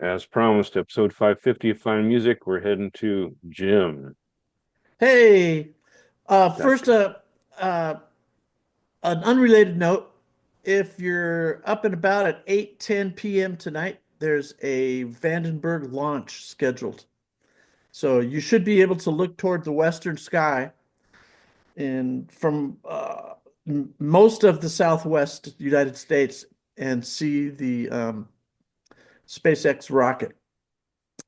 As promised, episode 550 of Fine Music, we're heading to Jim. Hey, That first, uh, an unrelated note. If you're up and about at 8:10 p.m. tonight, there's a Vandenberg launch scheduled. So you should be able to look toward the western sky and from most of the Southwest United States and see the SpaceX rocket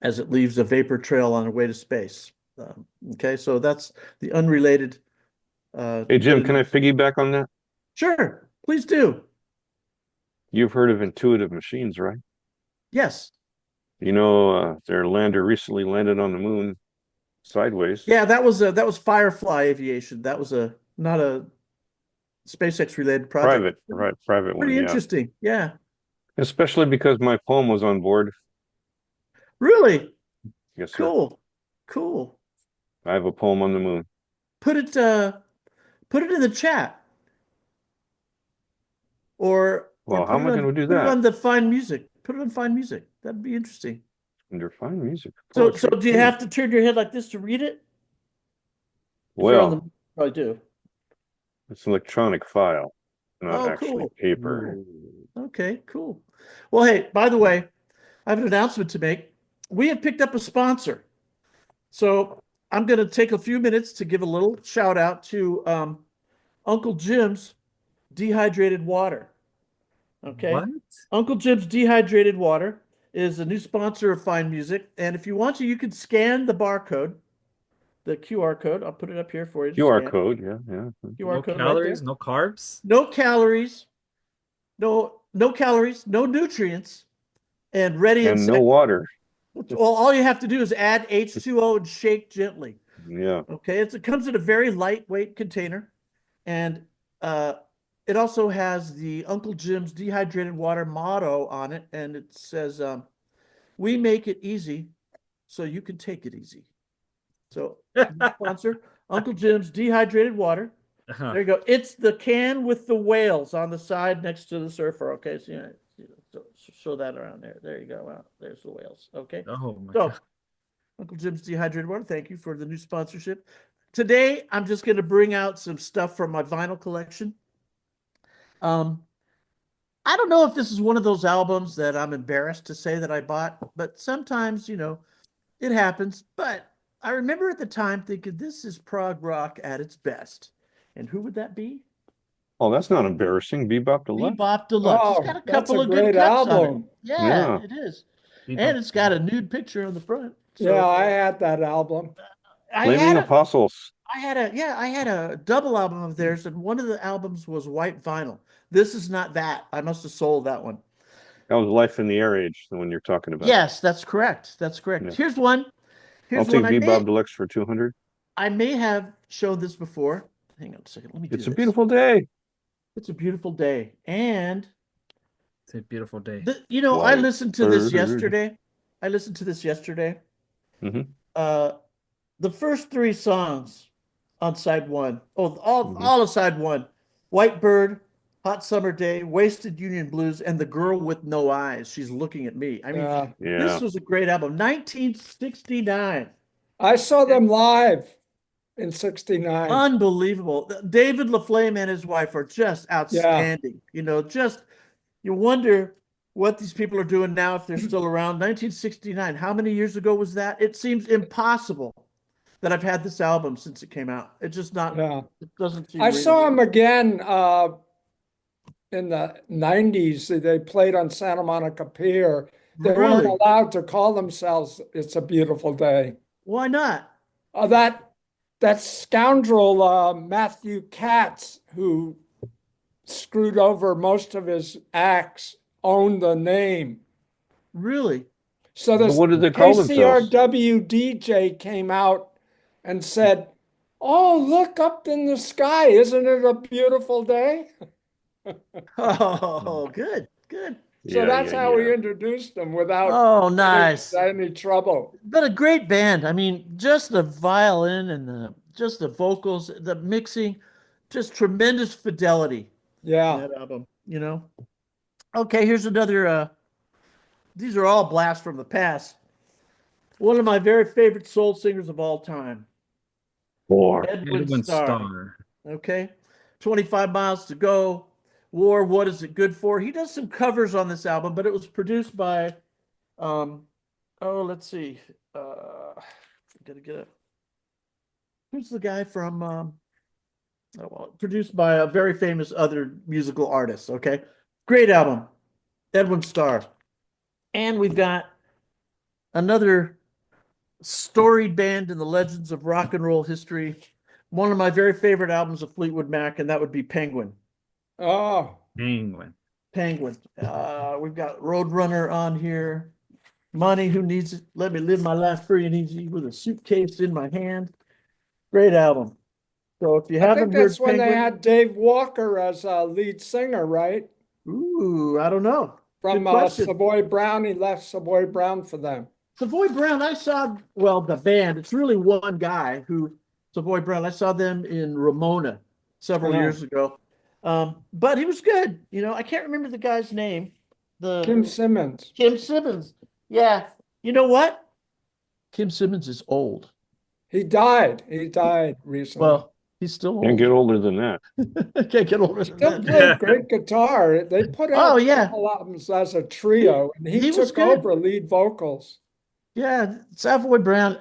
as it leaves a vapor trail on the way to space. Okay, so that's the unrelated Hey bit Jim, of can I news. piggyback on that? Sure, please do. You've heard of intuitive machines, right? Yes. Their lander recently landed on the moon sideways. Yeah, that was Firefly Aviation. That was a not a SpaceX related project. Private, right? Private one, Pretty yeah. interesting. Yeah. Especially because my poem was on board. Really Yes, sir. cool. Cool. I have a poem on the moon. Put it put it in the chat or Well, how am I going to do put it that? on the Fine Music. Put it on Fine Music. That'd be interesting. Under fine music, So poetry. do you have to turn your head like this to read it? If you're on the Well, probably do. it's an electronic file, not Oh, actually cool. paper. Okay, cool. Well, hey, by the way, I have an announcement to make. We have picked up a sponsor. So I'm going to take a few minutes to give a little shout out to Uncle Jim's Dehydrated Water. Okay. What? Uncle Jim's Dehydrated Water is a new sponsor of Fine Music. And if you want to, you can scan the barcode, the QR code. I'll put it up here for you to QR scan. code, yeah, yeah. QR No code right there. calories, no carbs? No calories, no calories, no nutrients, and ready and And no set. water. Well, all you have to do is add H2O and shake gently. Yeah. Okay, it comes in a very lightweight container, and uh, it also has the Uncle Jim's dehydrated water motto on it, and it says, "We make it easy, so you can take it easy." So, sponsor Uncle Jim's dehydrated water. There you go. It's the can with the whales on the side next to the surfer. Okay, so so show that around there. There you go. Wow, there's the whales. Okay, Oh my God. so Uncle Jim's Dehydrated Water, thank you for the new sponsorship. Today, I'm just going to bring out some stuff from my vinyl collection. Um, I don't know if this is one of those albums that I'm embarrassed to say that I bought, but sometimes, it happens. But I remember at the time thinking this is prog rock at its best. And who would that be? Oh, that's not embarrassing. Bebop Deluxe. Bebop Deluxe. It's got Oh, a that's couple a of good great cuts on it. album. Yeah, Yeah. it is. And Bebop. it's got a nude picture on the front. Yeah, So I had that album. I Flaming had a Apostles. I had a double album of theirs, and one of the albums was white vinyl. This is not that. I must have sold that one. That was Life in the Air Age, the one you're talking about. Yes, that's correct. That's correct. Yeah. Here's one. I'll Here's one. take Bebop Deluxe for 200. I may have shown this before. Hang on a second. Let me do It's a this. beautiful day. It's a beautiful day. And It's a beautiful day. I White listened to this bird. yesterday. I listened to this yesterday. Mm-hmm. Uh the first three songs on side one. Oh, Mm-hmm. all of side one. White Bird, Hot Summer Day, Wasted Union Blues, and The Girl with No Eyes. She's looking at me. I mean, Yeah, Yeah. this was a great album. 1969. I saw them live in '69. Unbelievable. David LaFlame and his wife are just Yeah, outstanding. Just you wonder what these people are doing now if they're still around. 1969. How many years ago was that? It seems impossible that I've had this album since it came out. It's just not, yeah. it doesn't seem I real. saw them again in the '90s. They played on Santa Monica Pier. They weren't Really? allowed to call themselves "It's a Beautiful Day." Why not? That scoundrel Matthew Katz, who screwed over most of his acts, owned the name. Really? So But this what did they call themselves? KCRW DJ came out and said, "Oh, look up in the sky. Isn't it a beautiful day?" Oh, good, good. So Yeah, that's yeah, how yeah. we introduced them without Oh, getting nice. into any trouble. But a great band. I mean, just the violin and just the vocals, the mixing, just tremendous fidelity in Yeah. that album. Okay, here's another these are all blasts from the past. One of my very favorite soul singers of all time, Four. Edwin Edwin Starr. Starr. Okay. 25 Miles to Go, War, What Is It Good For? He does some covers on this album, but it was produced by, let's see. Gotta get it. Who's the guy from, produced by a very famous other musical artist. Okay. Great album, Edwin Starr. And we've got another storied band in the legends of rock and roll history. One of my very favorite albums of Fleetwood Mac, and that would be Penguin. Oh, Penguin. Penguin. We've got Roadrunner on here. Money, Who Needs It? Let Me Live My Life Free and Easy with a Suitcase in My Hand. Great album. So if you I haven't think that's heard when they Penguin, had Dave Walker as a lead singer, right? ooh, I don't know. From Good question. Savoy Brown. He left Savoy Brown for them. Savoy Brown, I saw, well, the band, it's really one guy who, Savoy Brown, I saw them in Ramona several Oh. years ago. But he was good. You know, I can't remember the guy's name. Kim Simmons. Kim Simmons. Yeah. You know what? Kim Simmons is old. He died. He died recently. Well, he's still old. Can't get older than that. Can't get older than Still that. played great guitar. They put out Oh, a yeah. couple albums as a trio, and He he was took good. over lead vocals. Yeah, Savoy Brown.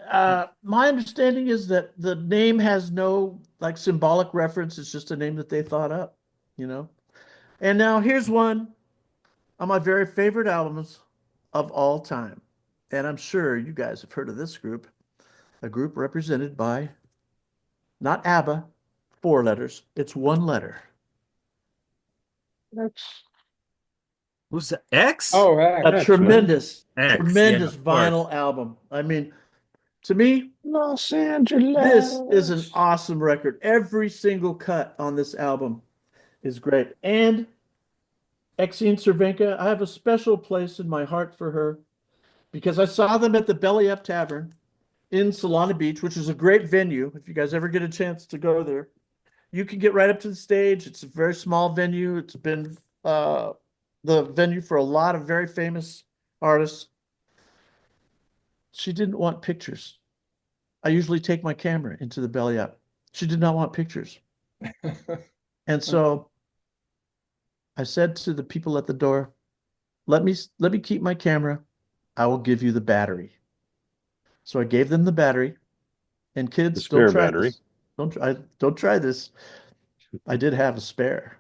My understanding is that the name has no like symbolic reference. It's just a name that they thought up, you know. And now here's one of my very favorite albums of all time. And I'm sure you guys have heard of this group, a group represented by not ABBA, 4 letters. It's 1 letter. Who's the X? Oh, heck. A tremendous, X, tremendous yeah, of course. vinyl album. I mean, to me, Los Angeles. this is an awesome record. Every single cut on this album is great. And Exene Cervenka, I have a special place in my heart for her because I saw them at the Belly Up Tavern in Solana Beach, which is a great venue. If you guys ever get a chance to go there, you can get right up to the stage. It's a very small venue. It's been the venue for a lot of very famous artists. She didn't want pictures. I usually take my camera into the Belly Up. She did not want pictures. And so I said to the people at the door, let me keep my camera. I will give you the battery. So I gave them the battery. And kids, The spare don't try battery. this. Don't try this. I did have a spare.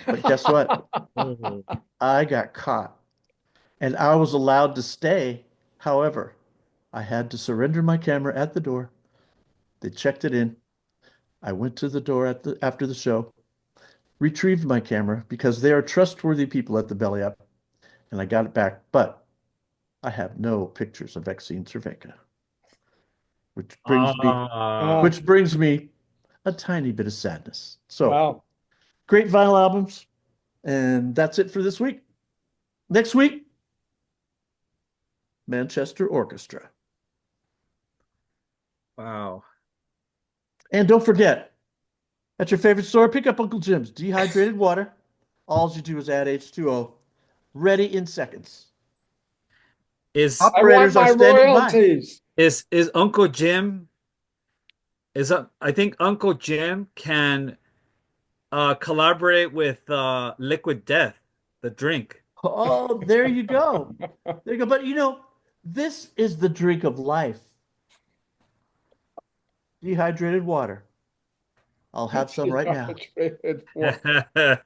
But guess what? Oh. I got caught. And I was allowed to stay. However, I had to surrender my camera at the door. They checked it in. I went to the door after the show, retrieved my camera because they are trustworthy people at the Belly Up, and I got it back. But I have no pictures of Exene Cervenka, which brings me a tiny bit of sadness. So Wow. great vinyl albums, and that's it for this week. Next week, Manchester Orchestra. Wow. And don't forget, at your favorite store, pick up Uncle Jim's dehydrated water. All you do is add H2O. Ready in seconds. Is I want Operators are my standing by. royalties. is Uncle Jim I think Uncle Jim can collaborate with Liquid Death, the drink. Oh, there you go. There you go. But you know, this is the drink of life. Dehydrated water. I'll have some right now. Dehydrated water.